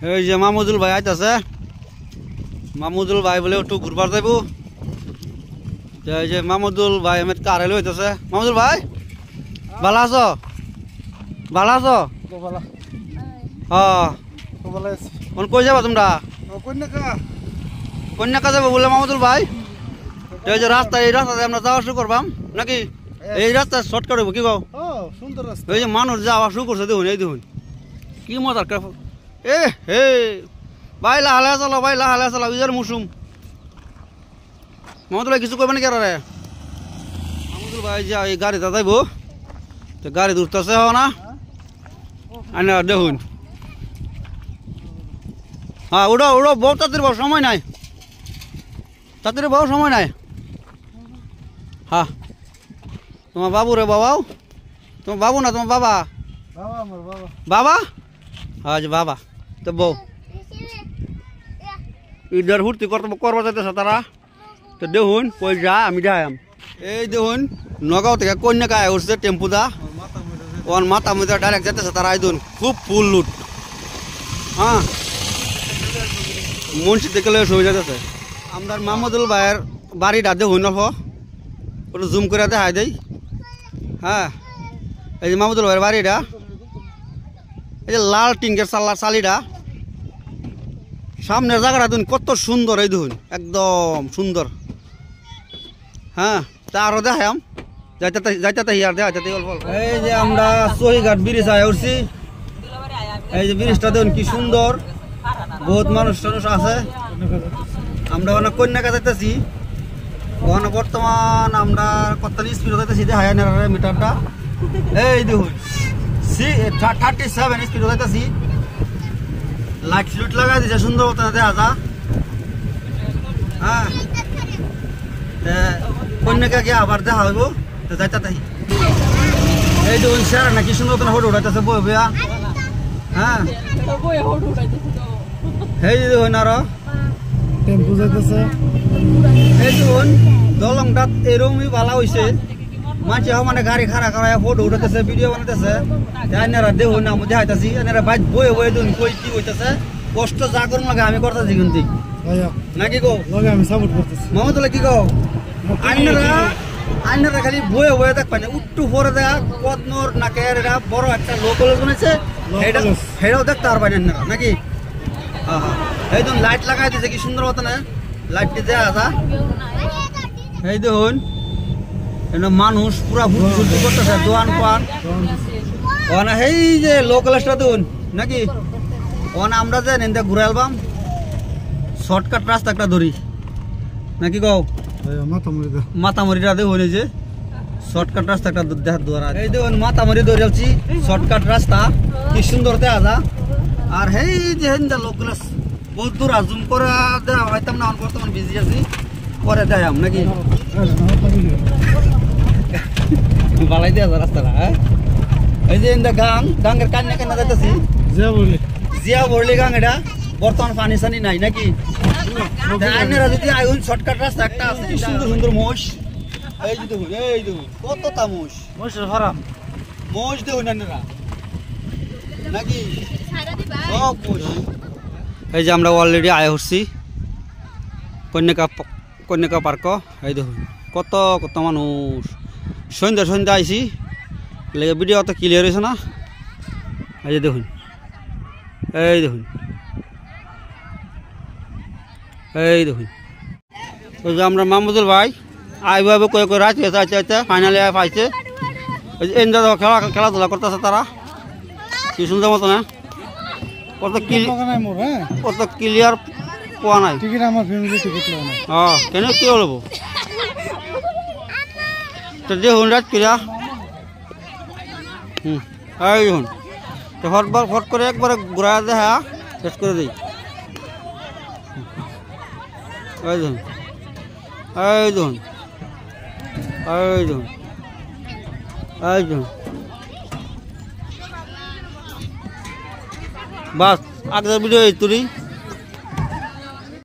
এই যে মামুদুল ভাই আইতাছে। মামুদুল ভাই বলে একটু ঘুরবার যাইব। এই যে মামুদুল ভাই আমি কারে লইতেছে। মামুদুল ভাই ভালো আছো? ভালো আছো? হ্যাঁ কই যাবা তোমরা? কন্যাকা যাবো বলে মামুদুল ভাই। এই যে রাস্তা, এই রাস্তাতে আমরা যাওয়া শুরু করবাম নাকি? এই রাস্তা শর্টকাট হইব কি কও? সুন্দর রাস্তা। এই যে মানুষ যাওয়া শুরু করছে দেখুন, এই দেখুন কি মজার। এ হে ভাই লাহালে চালাও, ভাই লাহালে চালাও, ইজার মৌসুম। মামুদুল ভাই কিছু করবে নাকি? আরে মামুদুল ভাই যে এই গাড়িতে যাইব, তো গাড়ি দূরতেছে না আনা দেখুন। হ্যাঁ উড়ো উড়ো, বহু তাড়াতাড়ি বহু সময় নাই, তাড়াতাড়ি বহু সময় নাই। হ্যাঁ তোমার বাবু রে বাবাও, তোমার বাবু না তোমার বাবা? বাবা হ্যাঁ যে বাবা। তো বউ ইধার হুর্তি করবা যাইতেছে তারা। তো দেখুন কই যা আমি যাইম। এই দেখুন নগাঁও থেকে কন্যাকা উঠছে টেম্পুদা, ওর মাথা মধ্যে ডাইরেক্ট যাইতেছে তারা। এই দেখুন খুব ফুল লুট। হ্যাঁ মুন্সি থেকে হয়ে যাইতেছে। আমার মামুদুল ভাইয়ের বাড়িটা দেখুন অল্প ওটা জুম করে দেখাই দেই। হ্যাঁ এই যে মামুদুল ভাইয়ের বাড়িটা, এই যে লাল টিঙ্গের চালিটা, সামনের জায়গাটা দেখুন কত সুন্দর। এই দেখুন একদম সুন্দর। হ্যাঁ তা আরো দেখাম যাইতে হিয়ার দেখাইতে অল্প। এই যে আমরা সহিঘাট ব্রিজ আয় উঠছি। এই যে ব্রিজটা দেখুন কি সুন্দর, বহুত মানুষ টানুষ আছে। আমরা ওখানে কন্যাকা যাইতেছি, ওখানে বর্তমান আমরা কত স্পিড যাইতেছি দেখাই না মিটারটা। এই দেখুন 37 স্পিড যাইতেছি। লাইট লুট লাগাই দিছে সুন্দর মতো দেখা যা। হ্যাঁ কন্যাকা গিয়ে আবার দেখা হইব, তো যাইতে থাকি। এই দেখুন স্যার নাকি সুন্দর মতন ফটো উঠাইতেছে বই বইয়া। হ্যাঁ এই দেখুন আরো টেম্পু যাইতেছে। এই দেখুন দলংটা এরকমই ভালো হয়েছে, মানুষ মানে গাড়ি খাড়া করা ফটো উঠাতেছে, ভিডিও বানাইতেছে। এনারা দেখুন আমি দেখাইতেছি, এনারা বাইক বয়ে বয়ে দেখুন কই কি হইতেছে। কষ্ট যা করুন লাগে আমি করতেছি কিন্তু নাকি গো আমি সাপোর্ট করতেছি। মামুদুল্লাহ কি গো আইনারা খালি বয়ে বয়ে দেখ পাই না, উট্টু পরে দেখ পদ্মর নাকের এটা বড় একটা লো কলেজ বানাইছে, সেটাও দেখতে পারবেন আপনারা নাকি? হ্যাঁ হ্যাঁ এই দেখুন লাইট লাগাই দিয়েছে কি সুন্দর মতো না, লাইটটি দেওয়া আছে। এই দেখুন মানুষ পুরা ভুটি করতেছে, দোয়ান পান ওনা। এই যে লো কলেজটা দেখুন নাকি? ওনা আমরা যে নিন্দা ঘুরে আলবাম শর্টকাট রাস্তা একটা ধরি নাকি গো? মাতামরিটা দেখুন এই যে শর্টকাট রাস্তা একটা দেখার দোয়ার। এই দেখুন মাতামরি ধরে যাচ্ছি, শর্টকাট রাস্তা কি সুন্দর দেখা যা। আর এই যে লো কলেজ বহুত দূর জুম করে দেওয়া হয়তাম না, বর্তমান বিজি আছি, পরে দেখাম নাকি? বালাই দেওয়া যায় রাস্তাটা। হ্যাঁ এই যে গাঙের কান্না কান্না যাইতেছি, জিয়া বরলি গাং। এটা বর্তমান পানি সানি নাই নাকি? যদি আইন শর্টকাট রাস্তা একটা আছে সুন্দর সুন্দর মোষ। এই যে দেখুন, এই দেখুন কতটা মোষ, মোষের ফার্ম মোষ দেখুন আপনারা নাকি? সব মোষ। এই যে আমরা অলরেডি আয় হচ্ছি কন্যাকা পার্ক। এই দেখুন কত কত মানুষ, সন্ধ্যা আইসি লেগে ভিডিও অত ক্লিয়ার হয়েছে না। এই যে দেখুন, এই দেখুন, এই দেখুন। ওই যে আমরা মামুদুল ভাই আইভাবে কয়ে কয়ে রাখছে চাইতে ফাইনালে পাইছে। খেলাধুলা করতেছে তারা কি সুন্দর মতো না, কত ক্লিয়ার পোৱা নাই। হ্যাঁ কেন কি হলব দেখুন রাত কিরা। এই দেখুন ফট করে একবারে ঘুরা দেখা শেষ করে দিই। এই দেখুন, এই দেখুন, এই দেখুন, এই দেখুন। বাস আগের ভিডিও তুলি।